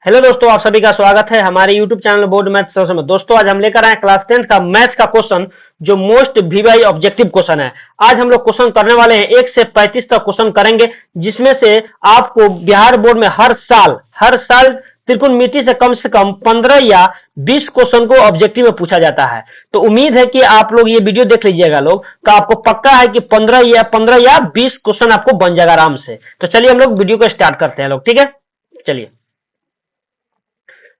Hello दोस्तों, आप सभी का स्वागत है हमारे YouTube channel board math session में। दोस्तों आज हम लेकर आए क्लास 10 का मैथ का क्वेश्चन जो मोस्ट वीवाई ऑब्जेक्टिव क्वेश्चन है। आज हम लोग क्वेश्चन करने वाले हैं 1 से 35 तक क्वेश्चन करेंगे, जिसमें से आपको बिहार बोर्ड में हर साल त्रिकोणमिति से कम 15 या 20 क्वेश्चन को ऑब्जेक्टिव में पूछा जाता है। तो उम्मीद है कि आप लोग ये वीडियो देख लीजिएगा लोग, तो आपको पक्का है कि 15 या 20 क्वेश्चन आपको बन जाएगा आराम से। तो चलिए हम लोग वीडियो को स्टार्ट करते हैं लोग, ठीक है। चलिए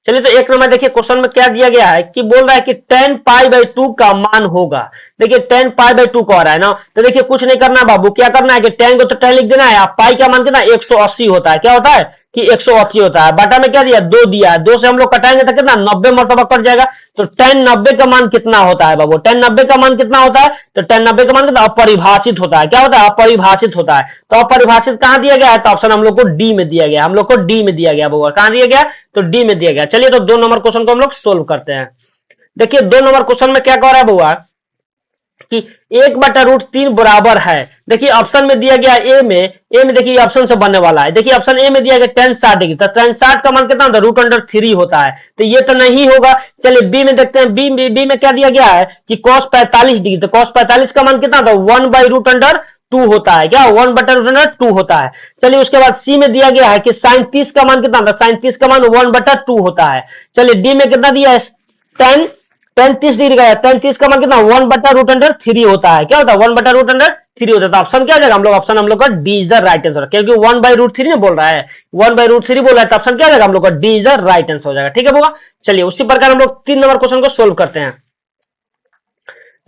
तो एक नंबर देखिए, क्वेश्चन में क्या दिया गया है कि बोल रहा है कि tan π/2 का मान होगा। देखिए tan π/2 को आ रहा है ना, तो देखिए कुछ नहीं करना बाबू, क्या करना है कि tan को तो tan लिख देना है। आप पाई का मान कितना 180 होता है, क्या होता है कि 180 होता है। बाटा में क्या दिया 2 दिया है, 2 से हम लोग कटाएंगे तो कितना 90 मरतबा कट जाएगा। तो tan 90 का मान कितना होता है बाबू, tan 90 का मान कितना होता है, तो tan 90 का मान कितना अपरिभाषित होता है। क्या होता है अपरिभाषित होता है। तो अपरिभाषित कहां दिया गया है, तो ऑप्शन हम लोग को डी में दिया गया, हम लोग को डी में दिया गया बाबू। कहां दिया गया, तो डी में दिया गया। चलिए तो 2 नंबर क्वेश्चन को हम लोग सोल्व करते हैं। देखिए 2 नंबर क्वेश्चन में क्या कह रहा है बुआ कि 1/√3 बराबर है। देखिए ऑप्शन में दिया गया ए में देखिए ऑप्शन से बनने वाला है। देखिए ऑप्शन ए में दिया गया tan 60 डिग्री, तो tan 60 का मान कितना होता है √3 होता है, तो ये तो नहीं होगा। चलिए बी में देखते हैं, बी में क्या दिया गया है कि cos 45 डिग्री, तो cos 45 का मान कितना होता है 1/√2 होता है। क्या 1/√2 होता है। चलिए उसके बाद सी में दिया गया है कि sin 30 का मान कितना होता है, sin 30 का मान 1/2 होता है। चलिए डी में कितना दिया है tan 30 डिग्री का, tan 30 का मान कितना 1/√3 होता है। क्या होता है 1/√3 होता है। तो ऑप्शन क्या जाएगा, हम लोग का D is the right answer, क्योंकि 1/√3 ने बोल रहा है, 1/√3 बोल रहा है, तो ऑप्शन क्या जाएगा हम लोग का D is the right answer हो जाएगा। ठीक है बुआ। चलिए उसी प्रकार हम लोग 3 नंबर क्वेश्चन को सोल्व करते हैं।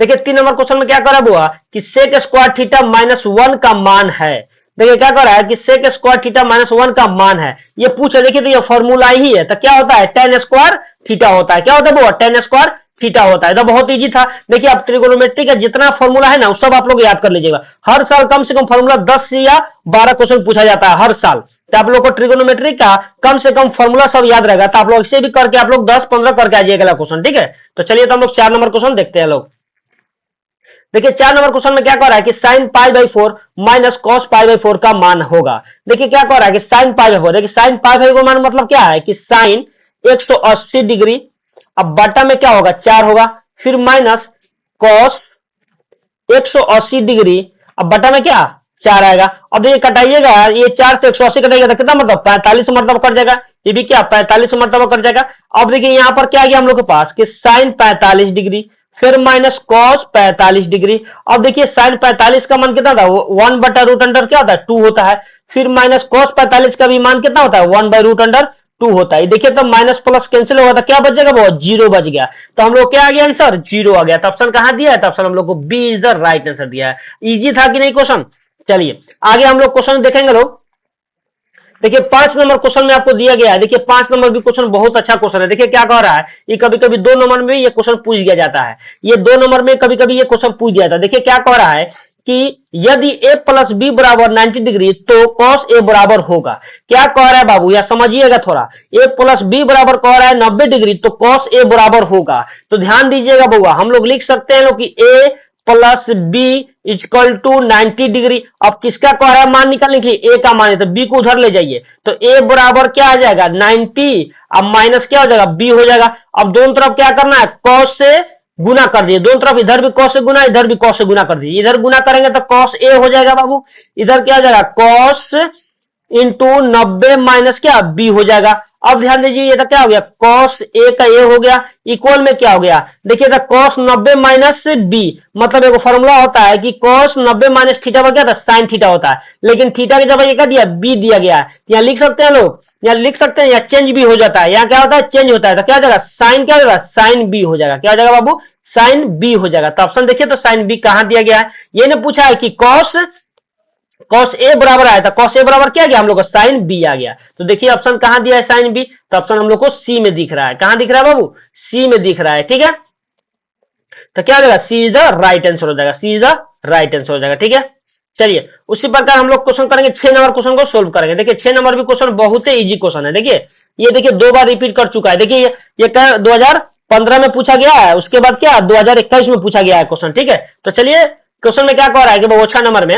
देखिए 3 नंबर क्वेश्चन में क्या कर रहा है बुआ कि sec स्क्वायर थीटा -1 का मान है। देखिए क्या कर रहा है कि sec स्क्वायर थीटा -1 का मान है, ये पूछा। देखिए तो ये फॉर्मूला ही है, तो क्या होता है tan स्क्वायर थीटा होता है। क्या होता है बुआ tan स्क्वायर थीटा होता है। तो बहुत इजी था। देखिए आप ट्रिगोनोमेट्री का जितना फॉर्मूला है ना, सब आप लोग याद कर लीजिएगा। हर साल कम से कम फॉर्मूला 10 या 12 क्वेश्चन पूछा जाता है हर साल। तो आप लोग को ट्रिगोनोमेट्री का कम से कम फॉर्मूला सब याद रहेगा। तो आप लोग इसे भी करके आप लोग 10-15 करके आइए अगला क्वेश्चन, ठीक है। तो चलिए तो हम लोग 4 नंबर क्वेश्चन देखते हैं लोग। देखिए 4 नंबर क्वेश्चन में क्या कह रहा है कि sin π/4 माइनस cos π/4 का मान होगा। देखिए क्या कह रहा है कि sin π/4, देखिए sin π/4 मान मतलब क्या है कि sin 180 डिग्री, अब बटा में क्या होगा 4 होगा, फिर माइनस cos 180 डिग्री, अब बटा में क्या 4 आएगा। अब ये कटाइएगा, ये 4 से 180 कटाइएगा तो कितना मतलब 45 मरतबा कट जाएगा। ये भी क्या 45 मरतबा कट जाएगा। अब देखिए यहां पर क्या आ गया हम लोग के पास कि sin 45 डिग्री, फिर माइनस cos 45 डिग्री। अब देखिए sin 45 का मान कितना था 1/√2 क्या होता है 2 होता है, फिर माइनस cos 45 का भी मान कितना होता है 1/√2 होता है। देखिए तो माइनस प्लस कैंसिल होगा तो क्या बच जाएगा वो 0 बच गया। तो हम लोग क्या आ गया आंसर 0 आ गया। तो ऑप्शन कहां दिया है, तो ऑप्शन हम लोग को B is the right answer दिया है। इजी था कि नहीं क्वेश्चन। चलिए आगे हम लोग क्वेश्चन देखेंगे लोग। देखिए 5 नंबर क्वेश्चन में आपको दिया गया है। देखिए 5 नंबर भी क्वेश्चन बहुत अच्छा क्वेश्चन है। देखिए क्या कह रहा है, ये कभी कभी 2 नंबर में ये क्वेश्चन पूछ दिया जाता है, ये 2 नंबर में कभी कभी ये क्वेश्चन पूछ दिया जाता है। देखिए क्या कह रहा है कि यदि a प्लस बी बराबर 90 डिग्री तो cos a बराबर होगा। क्या कह रहा है बाबू, या समझिएगा थोड़ा, a प्लस बी बराबर कह रहा है 90 डिग्री तो cos a बराबर होगा। तो ध्यान दीजिएगा बउआ, हम लोग लिख सकते हैं लोग कि a plus B equal to 90 degree. अब किसका कह रहा है मान निकालने के लिए, ए का मान है, तो बी को उधर ले जाइए, तो ए बराबर क्या आ जाएगा 90, अब माइनस क्या हो जाएगा बी हो जाएगा। अब दोनों तरफ क्या करना है cos से गुना कर दिए, दोनों तरफ इधर भी cos से गुना, इधर भी cos से गुना कर दीजिए। इधर गुना करेंगे तो cos ए हो जाएगा बाबू, इधर क्या हो जाएगा cos इंटू 90 माइनस क्या बी हो जाएगा। अब ध्यान दीजिए ये तो क्या हो गया cos ए का ए हो गया, इक्वल में क्या हो गया देखिए तो cos 90 माइनस बी, मतलब एक फॉर्मूला होता है कि cos 90 माइनस थीटा पर क्या था sin थीटा होता है, लेकिन थीटा की जगह ये क्या दिया बी दिया गया है। यहाँ लिख सकते हैं लोग, यहाँ लिख सकते हैं, यहाँ चेंज भी हो जाता है, यहाँ क्या होता है चेंज होता है, तो क्या हो जाएगा साइन क्या हो जाएगा साइन बी हो जाएगा। क्या हो जाएगा बाबू साइन बी हो जाएगा। तो ऑप्शन देखिए तो साइन बी कहां दिया गया है, ये ने पूछा है कि cos ए बराबर आया था, cos ए बराबर क्या गया हम लोग को साइन बी आ गया। तो देखिए ऑप्शन कहां दिया है साइन बी, तो ऑप्शन हम लोग को सी में दिख रहा है। कहां दिख रहा है बाबू सी में दिख रहा है, ठीक है। तो क्या हो जाएगा सी इज द राइट आंसर हो जाएगा, सी इज द राइट आंसर हो जाएगा, ठीक है। चलिए उसी प्रकार हम लोग क्वेश्चन करेंगे 6 नंबर क्वेश्चन को सोल्व करेंगे। देखिए 6 नंबर भी क्वेश्चन बहुत ही इजी क्वेश्चन है। देखिए ये देखिए 2 बार रिपीट कर चुका है। देखिए ये 2015 में पूछा गया है, उसके बाद क्या 2021 में पूछा गया है क्वेश्चन, ठीक है। तो चलिए क्वेश्चन में क्या कह रहा है कि वो 6 नंबर में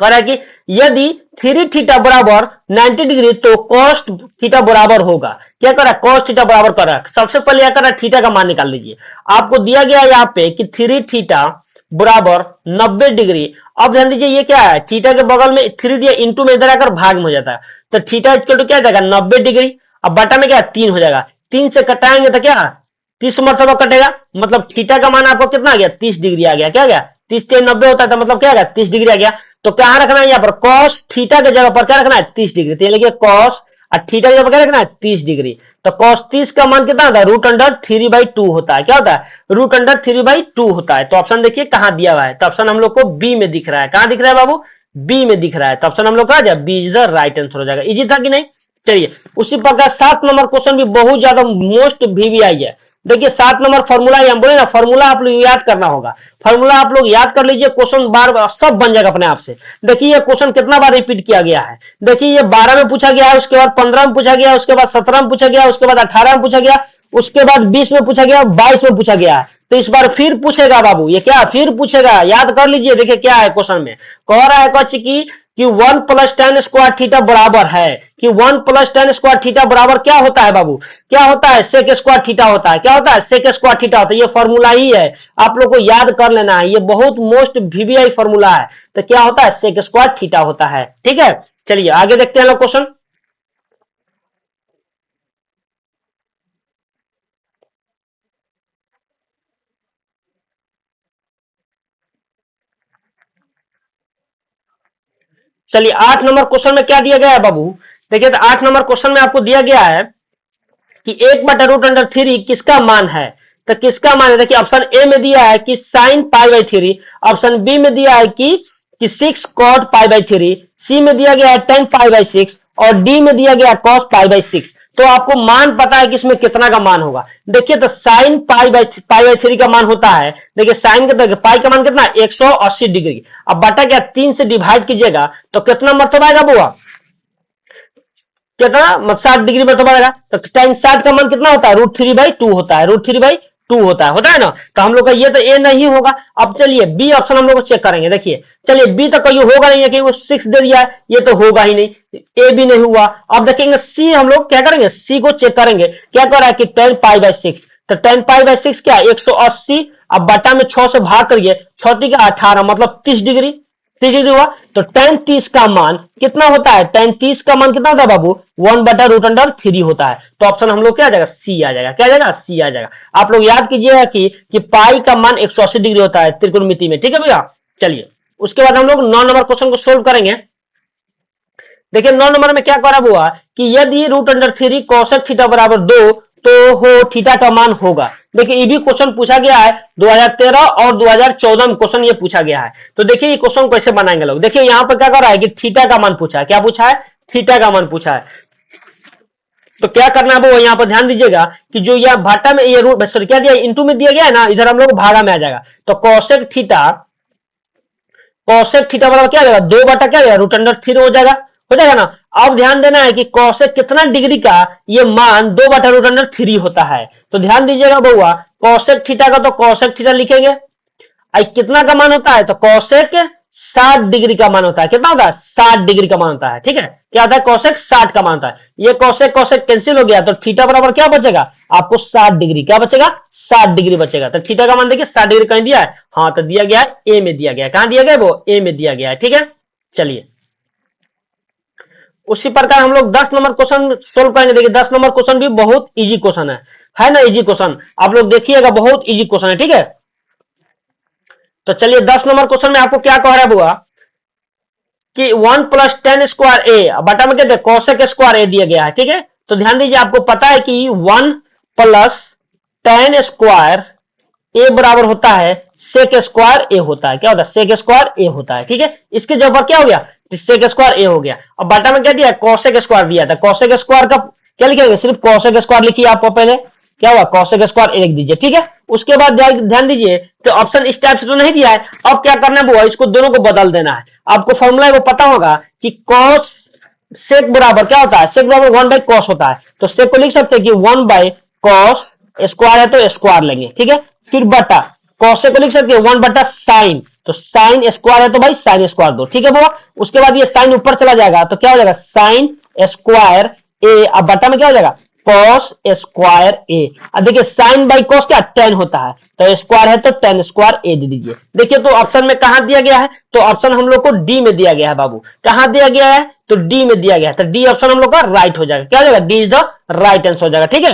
कह रहा है कि यदि थ्री थीटा बराबर 90 डिग्री तो कॉस थीटा बराबर होगा। क्या कर रहा है, कॉस थीटा बराबर कर रहा है। सबसे पहले क्या कर रहा है, थीटा का मान निकाल लीजिए। आपको दिया गया है यहाँ पे कि थ्री थीटा बराबर 90 डिग्री। अब ध्यान दीजिए ये क्या है, थीटा के बगल में थ्री दिया, इंटू में इधर आकर भाग में हो जाता है। तो थीटा इक्वल टू क्या जाएगा, 90 डिग्री। अब बटा में क्या 3 हो जाएगा, 3 से कटाएंगे तो क्या 30 मरतबा कटेगा, मतलब थीटा का मान आपको कितना आ गया, 30 डिग्री आ गया। क्या गया, 30 से 90 होता है तो मतलब क्या आ गया, 30 डिग्री आ गया। तो क्या रखना है यहाँ पर, कॉस थीटा के जगह पर क्या रखना है, 30 डिग्री। तो ये लिखिए कॉस और थीटा की जगह क्या रखना है, 30 डिग्री। तो कॉस 30 का मान कितना होता है, √3/2 होता है। क्या होता है, √3/2 होता है। तो ऑप्शन देखिए कहां दिया हुआ है, तो ऑप्शन हम लोग को बी में दिख रहा है। कहां दिख रहा है बाबू, बी में दिख रहा है। तो ऑप्शन हम लोग का B is the right answer हो जाएगा। इजी था कि नहीं। चलिए उसी प्रकार 7 नंबर क्वेश्चन भी बहुत ज्यादा मोस्ट वीवीआई है। देखिए 7 नंबर फॉर्मूला, हम बोले ना फॉर्मूला आप लोग याद करना होगा। फॉर्मूला आप लोग याद कर लीजिए, क्वेश्चन बार बार सब बन जाएगा अपने आप से। देखिए ये क्वेश्चन कितना बार रिपीट किया गया है। देखिए ये 12 में पूछा गया है, उसके बाद 15 में पूछा गया, उसके बाद 17 में पूछा गया, उसके बाद 18 में पूछा गया, उसके बाद 20 में पूछा गया, 22 में पूछा गया है। तो इस बार फिर पूछेगा बाबू, ये क्या फिर पूछेगा, याद कर लीजिए। देखिए क्या है क्वेश्चन में, कह रहा है कच्ची कि 1 + tan स्क्वायर थीटा बराबर है, कि 1 + tan स्क्वायर थीटा बराबर क्या होता है बाबू, क्या होता है, सेक स्क्वायर थीटा होता है। क्या होता है, सेक स्क्वायर थीटा होता है। ये फॉर्मूला ही है, आप लोग को याद कर लेना है, ये बहुत मोस्ट वीवीआई फॉर्मूला है। तो क्या होता है, सेक स्क्वायर थीटा होता है। ठीक है, चलिए आगे देखते हैं लोग क्वेश्चन। चलिए 8 नंबर क्वेश्चन में क्या दिया गया है बाबू, देखिए तो 8 नंबर क्वेश्चन में आपको दिया गया है कि 1/√3 किसका मान है। तो किसका मान है, देखिए ऑप्शन ए में दिया है कि sin π/3, ऑप्शन बी में दिया है कि 6 cot π/3, सी में दिया गया है tan π/6 और डी में दिया गया है cos π/6। तो आपको मान पता है कि इसमें कितना का मान होगा। देखिए तो sin π/3 का मान होता है, देखिए साइन का पाई का मान कितना है, 180 डिग्री। अब बटा क्या 3 से डिवाइड कीजिएगा तो कितना मरतबा आएगा बुआ, कितना 60 डिग्री मरतबा आएगा। तो tan 60 का मान कितना होता है, √3/2 होता है, √3/2 होता है ना। तो हम लोग का ये तो ए नहीं होगा। अब चलिए बी ऑप्शन हम लोग चेक करेंगे। देखिए चलिए बी तो कहीं होगा नहीं है कि वो 6 दे दिया है, ये तो होगा ही नहीं, ए भी नहीं हुआ। अब देखेंगे सी, हम लोग क्या करेंगे, सी को चेक करेंगे। क्या कर रहा है कि tan π/6, तो tan π/6 क्या 180। अब बटा में 6 से भाग करिए, 6 का 18 मतलब 30 डिग्री, 30 डिग्री हुआ। तो tan 30 का मान कितना होता है, tan 30 का मान कितना होता है बाबू, 1/√3 होता है। तो ऑप्शन हम लोग क्या आ जाएगा, सी आ जाएगा। क्या आ जाएगा, सी आ जाएगा। आप लोग याद कीजिएगा कि पाई का मान 180 डिग्री होता है त्रिकोणमिति में। ठीक है भैया, चलिए उसके बाद हम लोग 9 नंबर क्वेश्चन को सोल्व करेंगे। देखिए 9 नंबर में क्या करा हुआ कि यदि √3 cosec थीटा बराबर 2 तो हो थीटा का मान होगा। देखिए ये भी क्वेश्चन पूछा गया है 2013 और 2014 में क्वेश्चन ये पूछा गया है। तो देखिए ये क्वेश्चन कैसे बनाएंगे लोग। देखिए यहाँ पर क्या कर रहा है कि थीटा का मान पूछा है। क्या पूछा है, थीटा का मान पूछा है। तो क्या करना है वो यहाँ पर ध्यान दीजिएगा कि जो यह भाटा में ये रूट सॉरी क्या दिया, इंटू में दिया गया है ना, इधर हम लोग भागा में आ जाएगा। तो कॉसेक थीटा बराबर क्या जाएगा, 2 बटा क्या जाएगा √3 हो जाएगा ना। अब ध्यान देना है कि कॉसेक कितना डिग्री का ये मान 2 बटा √3 होता है। तो ध्यान दीजिएगा बउआ, कॉसेक थीटा का तो कॉसेक थीटा लिखेंगे, कितना का मान होता है, तो कॉसेक 60 डिग्री का मान होता है। कितना होता है, 60 डिग्री का मान होता है। ठीक है, क्या होता है, कॉसेक 60 का मान होता है। ये कॉसेक कॉसेक कैंसिल हो गया, तो थीटा बराबर क्या बचेगा आपको, 60 डिग्री। क्या बचेगा, 60 डिग्री बचेगा। तो थीटा का मान देखिए 60 डिग्री कहीं दिया है, हाँ तो दिया गया है ए में दिया गया है। कहां दिया गया, वो ए में दिया गया है। ठीक है, चलिए उसी प्रकार हम लोग 10 नंबर क्वेश्चन सोल्व करेंगे। देखिए 10 नंबर क्वेश्चन भी बहुत इजी क्वेश्चन है ना, इजी क्वेश्चन आप लोग देखिएगा, बहुत इजी क्वेश्चन है। ठीक है, तो चलिए 10 नंबर क्वेश्चन में आपको क्या कह रहा है बुआ कि 1 + tan स्क्वायर ए बटा में कहते हैं cosec स्क्वायर ए दिया गया है। ठीक है, तो ध्यान दीजिए, आपको पता है कि 1 + tan स्क्वायर ए बराबर होता है सेक स्क्वायर ए होता है। क्या होता है, सेक स्क्वायर ए होता है। ठीक है, इसके जगह पर क्या हो गया, सेक स्क्वायर ए हो गया। अब बटा में क्या दिया, cosec स्क्वायर दिया था। cosec स्क्वायर का क्या लिखेंगे, सिर्फ cosec स्क्वायर लिखिए आप पहले, क्या हुआ cosec स्क्वायर ए लिख दीजिए। ठीक है, उसके बाद ध्यान दीजिए कि ऑप्शन इस टाइप से तो नहीं दिया है। अब क्या करना है वो, इसको दोनों को बदल देना है। आपको फॉर्मूला वो पता होगा कि cos सेक बराबर क्या होता है, सेक बराबर 1/cos होता है। तो सेक को लिख सकते हैं कि 1/cos स्क्वायर है तो स्क्वायर लेंगे। ठीक है, फिर बटा cos को लिख सकते हैं 1/sin, तो साइन स्क्वायर है तो भाई साइन स्क्वायर दो, ठीक है बुआ। उसके बाद ये साइन ऊपर चला जाएगा तो क्या हो जाएगा साइन स्क्वायर ए, अब बटा में क्या हो जाएगा कॉस स्क्वायर ए। अब देखिए साइन बाई कॉस क्या टेन होता है, तो स्क्वायर है तो टेन स्क्वायर ए दे दीजिए। देखिए तो ऑप्शन में कहां दिया गया है, तो ऑप्शन हम लोग को डी में दिया गया है बाबू। कहां दिया गया है, तो डी में दिया गया है, तो डी ऑप्शन हम लोग का राइट हो जाएगा। क्या हो जाएगा, D is the right answer हो जाएगा, ठीक है।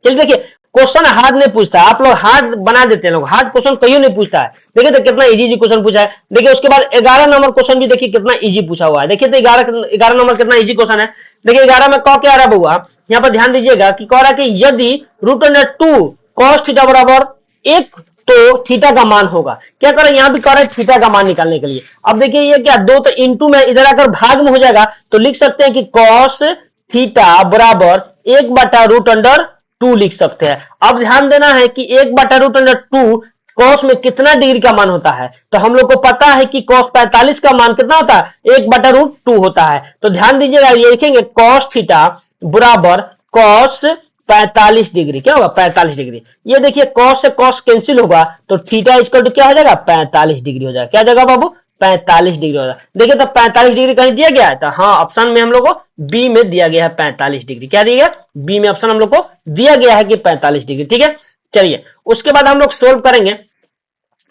चलिए देखिए क्वेश्चन हार्ड नहीं पूछता है, आप लोग हार्ड बना देते हैं, लोग हार्ड क्वेश्चन कहीं नहीं पूछता है। देखिए तो कितना इजी क्वेश्चन पूछा है। देखिए उसके बाद 11 नंबर क्वेश्चन भी देखिए कितना इजी पूछा हुआ है। देखिए तो 11 नंबर कितना इजी क्वेश्चन है। देखिए 11 में कौ क्या आ रहा है बउआ, यहाँ पर ध्यान दीजिएगा कि कह रहा है कि यदि √2 cos थीटा बराबर 1 तो थीटा का मान होगा। क्या कर रहे हैं, यहाँ भी कह रहे हैं थीटा का मान निकालने के लिए। अब देखिए ये क्या दो तो इंटू में इधर आकर भाग में हो जाएगा, तो लिख सकते हैं कि cos थीटा बराबर 1/√2 लिख सकते हैं। अब ध्यान देना है कि 1/√2 कॉस में कितना डिग्री का मान होता है, तो हम लोग को पता है कि cos 45 का मान कितना होता है 1/√2 होता है। तो ध्यान दीजिएगा ये लिखेंगे cos थीटा बराबर cos 45 डिग्री, क्या होगा 45 डिग्री। ये देखिए cos से cos कैंसिल होगा तो थीटा इक्वल टू क्या हो जाएगा 45 डिग्री हो जाएगा। क्या जाएगा बाबू 45 डिग्री हो जाएगा। देखिए तो 45 डिग्री कहीं दिया गया है, तो हाँ ऑप्शन में हम लोग को बी में दिया गया है 45 डिग्री। क्या दिया गया, बी में ऑप्शन हम लोग को दिया गया है कि 45 डिग्री, ठीक है। चलिए उसके बाद हम लोग सोल्व करेंगे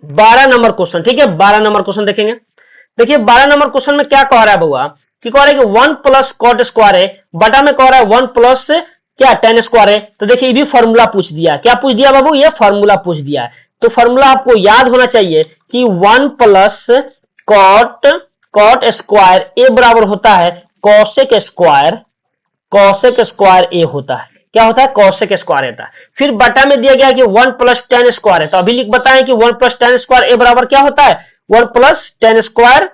12 नंबर क्वेश्चन, ठीक है। 12 नंबर क्वेश्चन देखेंगे। देखिए 12 नंबर क्वेश्चन में क्या कह रहा है बउआ, कि कह रहा है कि 1 प्लस कॉट स्क्वायर है, बटा में कह रहा है 1 प्लस क्या टेन स्क्वायर है। तो देखिए ये भी फॉर्मूला पूछ दिया, क्या पूछ दिया बाबू, ये फॉर्मूला पूछ दिया है। तो फॉर्मूला आपको याद होना चाहिए कि 1 प्लस कॉट स्क्वायर ए बराबर होता है कॉसेक स्क्वायर ए होता है। क्या होता है, कॉसेक स्क्वायर होता है। फिर बटा में दिया गया कि 1 प्लस टेन स्क्वायर है, तो अभी लिख बताएं कि 1 प्लस टेन स्क्वायर ए बराबर क्या होता है 1 प्लस टेन स्क्वायर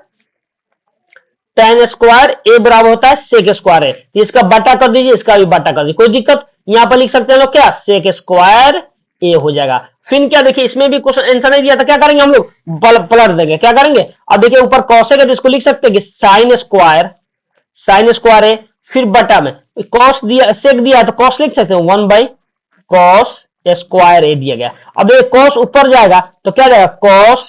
ए बराबर होता है सेक स्क्वायर है। इसका बटा कर दीजिए, इसका भी बटा कर दीजिए, कोई दिक्कत। यहां पर लिख सकते हैं लोग क्या सेक स्क्वायर ए हो जाएगा। फिर क्या देखिए इसमें भी क्वेश्चन आंसर नहीं दिया था, क्या करेंगे हम लोग पलट देंगे। क्या करेंगे, अब देखिए ऊपर कॉसेक है तो इसको लिख सकते हैं कि साइन स्क्वायर है। फिर बटा में कॉस दिया सेक दिया तो कॉस लिख सकते हैं 1/cos स्क्वायर ए दिया गया। अब ये कॉस ऊपर जाएगा तो क्या जाएगा cos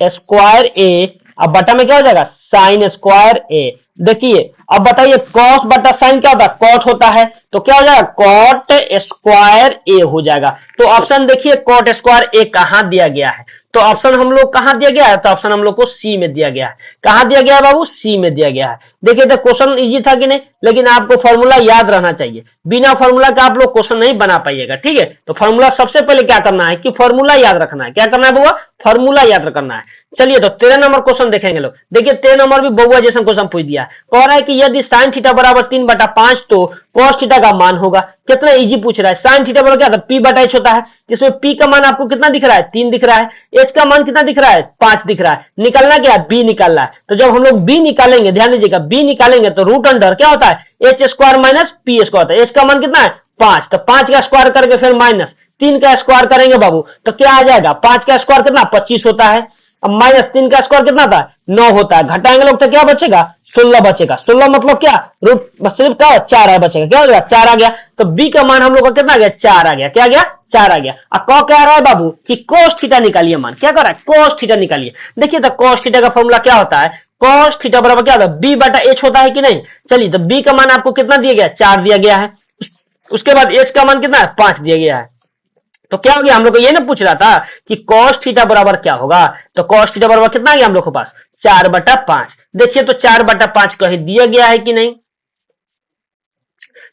स्क्वायर ए, अब बटा में क्या हो जाएगा साइन स्क्वायर ए। देखिए अब बताइए cos बटा साइन क्या होता है कॉट होता है, तो क्या हो जाएगा कॉट स्क्वायर ए हो जाएगा। तो ऑप्शन देखिए कॉट स्क्वायर ए कहां दिया गया है, तो ऑप्शन हम लोग कहां दिया गया है, तो ऑप्शन हम लोग को सी में दिया गया है। कहां दिया गया है बाबू, सी में दिया गया है। देखिए तो क्वेश्चन इजी था कि नहीं, लेकिन आपको फॉर्मूला याद रहना चाहिए। बिना फॉर्मूला का आप लोग क्वेश्चन नहीं बना पाइएगा, ठीक है। तो फॉर्मूला सबसे पहले क्या करना है कि फॉर्मूला याद रखना है। क्या करना है बउआ, फॉर्मूला याद करना है। चलिए तो 13 नंबर क्वेश्चन देखेंगे लोग। देखिए 13 नंबर भी बउआ जैसा क्वेश्चन पूछ दिया, कह रहा है कि यदि साइन थीटा बराबर 3/5 तो कॉस थीटा का मान होगा। कितना इजी पूछ रहा है। साइन थीटा बराबर क्या था p/h होता है, जिसमें p का मान आपको कितना दिख रहा है 3 दिख रहा है, h का मान कितना दिख रहा है 5 दिख रहा है। निकलना क्या b निकालना है। तो जब हम लोग b निकालेंगे, ध्यान दीजिएगा b निकालेंगे तो रूट अंडर क्या होता है h square minus p square होता है। h का मान कितना है 5, तो 5 का स्क्वायर करके फिर माइनस 3 का स्क्वायर करेंगे बाबू, तो क्या आ जाएगा 5 का स्क्वायर कितना 25 होता है। अब माइनस 3 का स्क्वायर कितना था 9 होता है। घटाएंगे लोग तो क्या बचेगा 16 बचेगा। 16 मतलब क्या रूट सिर्फ क्या 4 है बचेगा। क्या हो गया 4 आ गया। तो बी का मान हम लोग का कितना आ गया 4 आ गया। क्या आ गया 4 आ गया। अब कौ क्या आ रहा है बाबू कि कोस थीटा निकालिए मान। क्या कर रहा है कोस थीटा निकालिए। देखिए तो कोस थीटा का फॉर्मूला क्या होता है, कोस थीटा बराबर क्या होता है b/h होता है कि नहीं। चलिए तो b का मान आपको कितना दिया गया 4 दिया गया है। उसके बाद h का मान कितना है 5 दिया गया है। तो क्या हो गया, हम लोग को ये ना पूछ रहा था कि cos थीटा बराबर क्या होगा, तो cos थीटा बराबर कितना आ गया हम लोग के पास 4/5। देखिए तो 4/5 कहीं दिया गया है कि नहीं।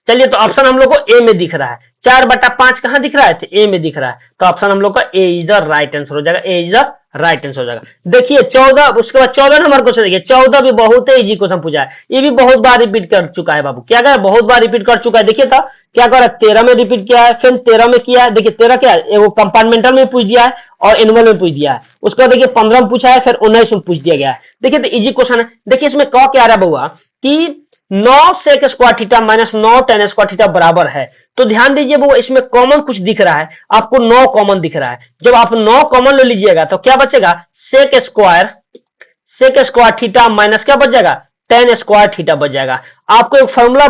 चलिए तो ऑप्शन हम लोग को ए में दिख रहा है। 4/5 कहां दिख रहा है, तो ए में दिख रहा है। तो ऑप्शन हम लोग का ए इज द राइट आंसर हो जाएगा। ए इज द राइट आंसर हो जाएगा। देखिए 14, उसके बाद 14 नंबर क्वेश्चन देखिए। 14 भी बहुत ही इजी क्वेश्चन पूछा है। ये भी बहुत बार रिपीट कर चुका है बाबू। क्या कर बहुत बार रिपीट कर चुका है। देखिए तो क्या कर 13 में रिपीट किया है, फिर 13 में किया है। देखिए 13 क्या है वो कंपार्टमेंटल में पूछ दिया है और एनुअल में पूछ दिया है। उसके बाद देखिए 15 में पूछा है, फिर 19 में पूछ दिया गया है। देखिए तो इजी क्वेश्चन है। देखिए इसमें क्या आ रहा है बउआ कि 9 sec square theta minus 9 ten square theta बराबर है। तो ध्यान दीजिए वो इसमें कॉमन कुछ दिख रहा है, आपको 9 कॉमन दिख रहा है। जब आप 9 कॉमन ले लीजिएगा तो क्या बचेगा सेक स्क्वायर थीटा माइनस क्या बच जाएगा टेन स्क्वायर थीटा बच जाएगा। आपको एक फॉर्मूला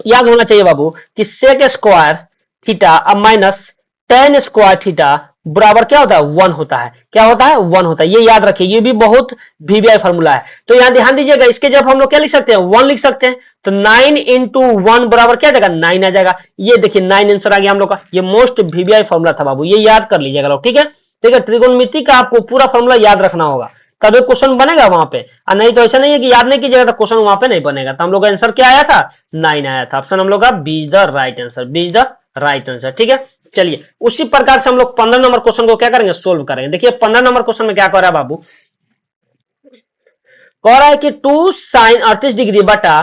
याद होना चाहिए बाबू कि सेक स्क्वायर थीटा अब माइनस टेन स्क्वायर थीटा बराबर क्या होता है 1 होता है। क्या होता है 1 होता है, ये याद रखिए, ये भी बहुत वीवीआई फॉर्मूला है। तो यहां ध्यान दीजिएगा, इसके जब हम लोग क्या लिख सकते हैं 1 लिख सकते हैं, तो 9 इंटू 1 बराबर क्या जाएगा 9 आ जाएगा। ये देखिए 9 आंसर आ गया हम लोग का। ये मोस्ट वीवीआई फॉर्मूला था बाबू, ये याद कर लीजिएगा लोग, ठीक है। ठीक है, त्रिकोणमिति का आपको पूरा फॉर्मूला याद रखना होगा, तभी क्वेश्चन बनेगा वहां पे। और नहीं तो ऐसा नहीं है कि याद नहीं कीजिएगा तो क्वेश्चन वहां पे नहीं बनेगा। तो हम लोग का आंसर क्या आया था 9 आया था। ऑप्शन हम लोग का B is the right answer, B is the right answer, ठीक है। चलिए उसी प्रकार से हम लोग 15 नंबर क्वेश्चन को क्या करेंगे सोल्व करेंगे। देखिए 15 नंबर क्वेश्चन में क्या कर रहा है बाबू, कह रहा है कि 2 साइन 38 डिग्री बटा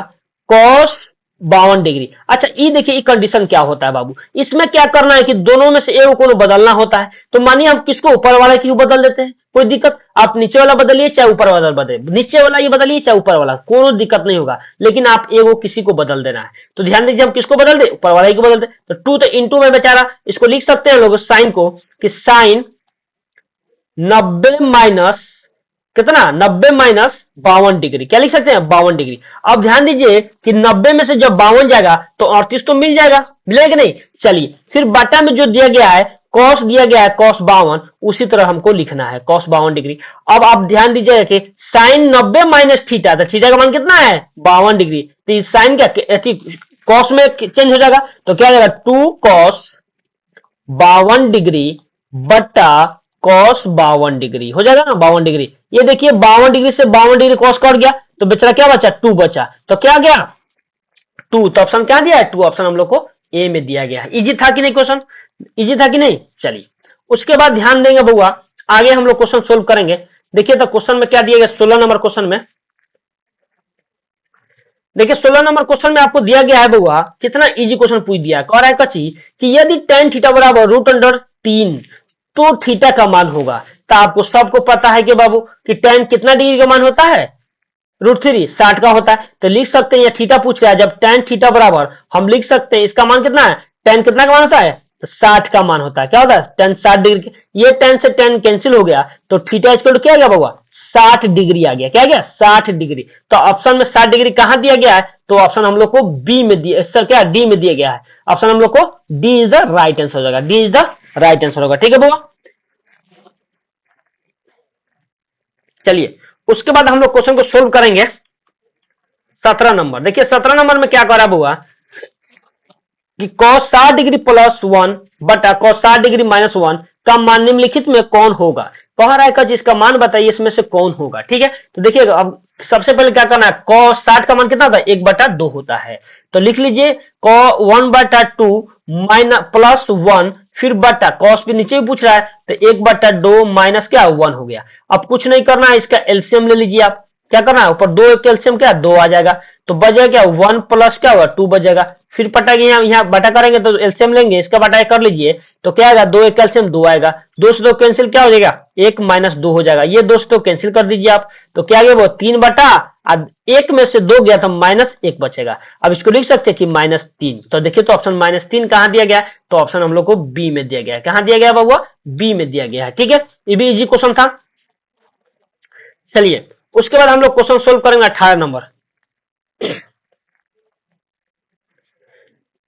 कॉस 52 डिग्री। अच्छा ये देखिए ये कंडीशन क्या होता है बाबू, इसमें क्या करना है कि दोनों में से एक को बदलना होता है। तो मानिए हम किसको ऊपर वाला क्यों बदल देते हैं, कोई दिक्कत, आप नीचे वाला बदलिए चाहे ऊपर वाला बदले, नीचे वाला ये बदलिए चाहे ऊपर वाला, कोई दिक्कत नहीं होगा, लेकिन आप एगो किसी को बदल देना है। तो ध्यान दीजिए हम किसको बदल दे, ऊपर वाला ही को बदल दे। तो 2 तो इंटू में बेचारा, इसको लिख सकते हैं लोग साइन को कि साइन 90 माइनस कितना 90 माइनस 52 डिग्री, क्या लिख सकते हैं 52 डिग्री। अब ध्यान दीजिए कि 90 में से जब 52 जाएगा तो 38 तो मिल जाएगा, मिलेगा नहीं। चलिए फिर बटा में जो दिया गया है कॉस दिया गया है कॉस 52, उसी तरह हमको लिखना है कॉस 52 डिग्री। अब आप ध्यान दीजिए कि साइन 90 माइनस थीटा, तो थीटा का मान कितना है 52 डिग्री, तो इस साइन क्या कॉस में चेंज हो जाएगा, तो क्या जाएगा 2 कॉस 52 डिग्री बटा कॉस 52 डिग्री हो जाएगा ना 52 डिग्री। ये देखिए 52 डिग्री से 52 डिग्री कॉस कट गया, तो बेचारा क्या बचा 2 बचा, तो क्या गया 2। तो ऑप्शन क्या दिया है 2, ऑप्शन हम लोग को ए में दिया गया है। इजी था कि नहीं क्वेश्चन, इजी था कि नहीं। चलिए उसके बाद ध्यान देंगे बउआ, आगे हम लोग क्वेश्चन सोल्व करेंगे। देखिए तो क्वेश्चन में क्या दिया गया 16 नंबर क्वेश्चन में, देखिए 16 नंबर क्वेश्चन में आपको दिया गया है बउआ, कितना इजी क्वेश्चन पूछ दिया है। कह रहा है कची कि यदि tan थीटा बराबर √3 तो थीटा का मान होगा। तो आपको सबको पता है कि बाबू कि tan कितना डिग्री का मान होता है √3 60 का होता है। तो लिख सकते हैं, थीटा पूछ रहा है, जब tan थीटा बराबर हम लिख सकते हैं इसका मान कितना है, tan कितना का मान होता है तो 60 का मान होता है। क्या होता है tan 60 डिग्री, ये tan से tan कैंसिल हो गया, तो थीटा इक्वल टू क्या गया बाबा 60 डिग्री आ गया। क्या गया 60 डिग्री। तो ऑप्शन में 60 डिग्री कहां दिया गया है, तो ऑप्शन हम लोग को बी में दिया, सर क्या डी में दिया गया है। ऑप्शन हम लोग को D is the right answer हो जाएगा, D is the right answer होगा, ठीक है बाबा। चलिए उसके बाद हम लोग क्वेश्चन को सोल्व करेंगे 17 नंबर। देखिए 17 नंबर में क्या करा हुआ कि cos 60 डिग्री प्लस 1 बटा cos 60 डिग्री माइनस 1 का मान निम्नलिखित में कौन होगा। कह रहा है कि जिसका मान बताइए इसमें से कौन होगा, ठीक है। तो देखिए अब सबसे पहले क्या करना है, cos 60 का मान कितना होता है 1/2 होता है, तो लिख लीजिए 1/2 माइनस प्लस 1 फिर बटा cos भी नीचे भी पूछ रहा है, तो 1/2 माइनस क्या 1 हो गया। अब कुछ नहीं करना है, इसका एलसीएम ले लीजिए आप। क्या करना है ऊपर 2 एलसीएम क्या 2 आ जाएगा, तो बचेगा क्या 1 प्लस क्या होगा 2 बचेगा। फिर पटा के यहाँ बटा करेंगे तो एलसीएम लेंगे, इसका बटा कर लीजिए, तो क्या आएगा 2 एक कैल्सियम 2 आएगा, 2 से 2 कैंसिल क्या हो जाएगा 1 माइनस 2 हो जाएगा, ये 2 से 2 कैंसिल कर दीजिए आप, तो क्या गया वो 3 बटा 1 में से 2 गया तो -1 बचेगा। अब इसको लिख सकते हैं कि -3। तो देखिए तो ऑप्शन -3 कहां दिया गया है, तो ऑप्शन हम लोग को बी में दिया गया है। कहां दिया गया बाबू बी में दिया गया है, ठीक है। ये भी इजी क्वेश्चन था। चलिए उसके बाद हम लोग क्वेश्चन सोल्व करेंगे 18 नंबर।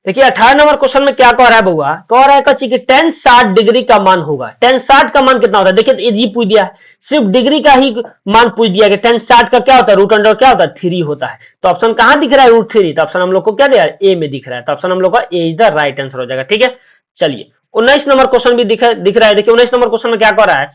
देखिए 18 नंबर क्वेश्चन में क्या कह रहा है बउआ, कह रहा है कि tan 60 डिग्री का मान होगा। tan 60 का मान कितना होता है, देखिए इजी पूछ दिया है, सिर्फ डिग्री का ही मान पूछ दिया कि tan 60 का क्या होता है √अंडर क्या होता है 3 होता है। तो ऑप्शन कहां दिख रहा है √3, तो ऑप्शन हम लोग को क्या दिया है ए में दिख रहा है, तो ऑप्शन हम लोग का ए इज द राइट आंसर हो जाएगा, ठीक है। चलिए 19 नंबर क्वेश्चन भी दिख रहा है। देखिए 19 नंबर क्वेश्चन में क्या कह रहा है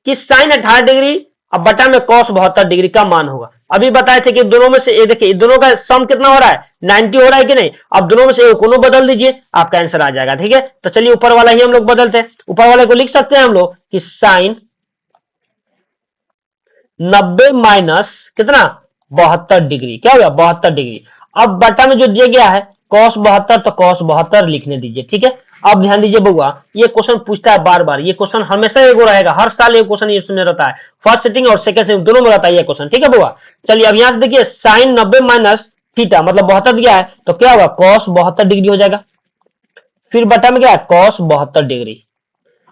कि sin 18 डिग्री अब बटा में cos 72 डिग्री का मान होगा। अभी बताए थे कि दोनों में से ये देखिए दोनों का सम कितना हो रहा है 90 हो रहा है कि नहीं। अब दोनों में से कोनो बदल दीजिए आपका आंसर आ जाएगा, ठीक है। तो चलिए ऊपर वाला ही हम लोग बदलते हैं, ऊपर वाले को लिख सकते हैं हम लोग कि साइन 90 माइनस कितना 72 डिग्री, क्या हो गया 72 डिग्री। अब बटा में जो दिया गया है cos 72, तो cos 72 लिखने दीजिए, ठीक है। अब ध्यान दीजिए बउआ, ये क्वेश्चन पूछता है बार बार, ये क्वेश्चन हमेशा एगो रहेगा, हर साल ये क्वेश्चन ये सुनने रहता है, फर्स्ट सिटिंग और सेकंड सिटिंग दोनों में रहता है ये क्वेश्चन, ठीक है बउआ। चलिए अब यहां से देखिए साइन 90 माइनस थीटा मतलब 72 दिया है, तो क्या होगा cos 72 डिग्री हो जाएगा। फिर बटा में क्या है cos 72 डिग्री।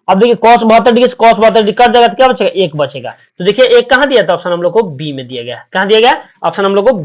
अब देखिए cos 72 डिग्री से cos 72 डिग्री कट जाएगा तो क्या बचेगा 1 बचेगा। तो देखिए 1 कहां दिया था, ऑप्शन हम लोग को बी में दिया गया। कहां दिया गया ऑप्शन हम लोग को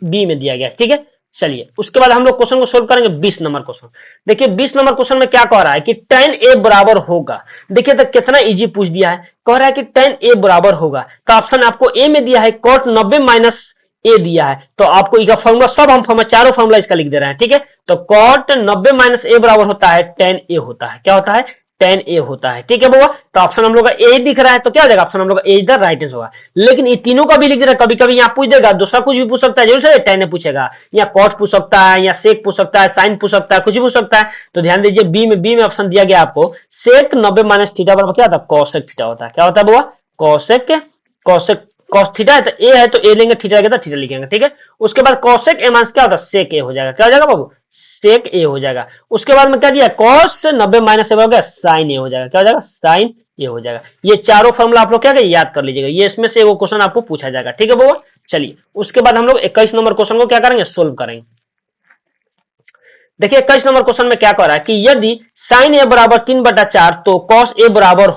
बी में दिया गया, ठीक है। चलिए उसके बाद हम लोग क्वेश्चन को सोल्व करेंगे 20 नंबर क्वेश्चन। देखिए 20 नंबर क्वेश्चन में क्या कह रहा है कि tan a बराबर होगा। देखिए तो कितना इजी पूछ दिया है, कह रहा है कि tan a बराबर होगा, तो ऑप्शन आपको ए में दिया है cot 90 माइनस ए दिया है, तो आपको इसका फॉर्मूला सब हम फॉर्मूला चारों फॉर्मूला इसका लिख दे रहे हैं, ठीक है। तो cot 90 माइनस ए बराबर होता है tan a होता है, क्या होता है tan a होता है, ठीक है बुआ। तो ऑप्शन हम लोग का ए दिख रहा है, तो क्या हो जाएगा ऑप्शन हम लोग का ए इधर राइट आंसर होगा। लेकिन ये तीनों का भी लिख दे रहा है, कभी कभी यहाँ पूछ देगा, दूसरा कुछ भी पूछ सकता है, जरूर से tan a पूछेगा, या cot पूछ सकता है, या sec पूछ सकता है, sin पूछ सकता है, कुछ भी पूछ सकता है। तो ध्यान दीजिए बी में ऑप्शन दिया गया आपको sec 90 माइनस थीटा बराबर क्या होता है cosec थीटा होता है, क्या होता है बुआ cosec cos थीटा है तो ए है तो ए लेंगे, थीटा लगेगा थीटा लिखेंगे, ठीक है। उसके बाद cosec ए माइनस क्या होता है sec ए हो जाएगा, क्या हो जाएगा बाबू sec ए हो जाएगा। उसके बाद में क्या दिया cos 90 माइनस ए हो गया sin ए हो जाएगा, क्या हो जाएगा sin ए हो जाएगा। ये चारों फॉर्मूला आप लोग क्या याद कर लीजिएगा, ये इसमें से एगो क्वेश्चन आपको पूछा जाएगा, ठीक है बाबू। चलिए उसके बाद हम लोग 21 नंबर क्वेश्चन को क्या करेंगे सोल्व करेंगे। देखिए 21 नंबर क्वेश्चन में क्या कह रहा है कि यदि sin ए बराबर 3/4 तो cos ए बराबर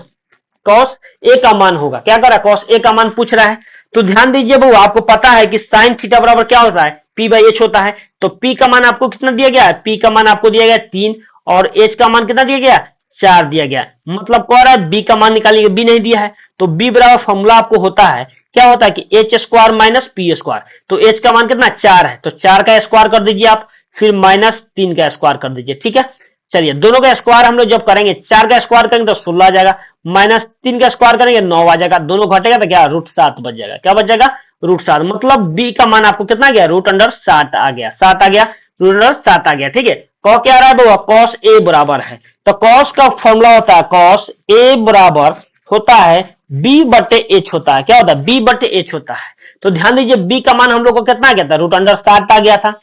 cos ए का मान होगा, क्या कर रहा है cos ए का मान पूछ रहा है। तो ध्यान दीजिए बहू आपको पता है कि sin थीटा बराबर क्या होता है p/h होता है, तो p का मान आपको कितना दिया गया है, p का मान आपको दिया गया 3 और h का मान कितना दिया गया 4 दिया गया, मतलब कह रहा है b का मान निकालिए, b नहीं दिया है, तो b बराबर फॉर्मूला आपको होता है क्या होता है कि h square minus p square, तो h का मान कितना 4 है, तो 4 का स्क्वायर कर दीजिए आप, फिर माइनस 3 का स्क्वायर कर दीजिए, ठीक है। चलिए दोनों का स्क्वायर हम लोग जब करेंगे 4 का स्क्वायर करेंगे तो 16 आ जाएगा, माइनस 3 का स्क्वायर करेंगे 9 आ जाएगा, दोनों घटेगा तो क्या √7 बच जाएगा, क्या बच जाएगा √7, मतलब b का मान आपको कितना गया √7 आ गया, 7 आ गया, √7 आ गया, ठीक है। कौ क्या आ रहा है बाबा cos a बराबर है, तो cos का फॉर्मूला होता है cos a बराबर होता है b/h होता है, क्या होता है b/h होता है। तो ध्यान दीजिए b का मान हम लोग को कितना आ गया था √7 आ गया था।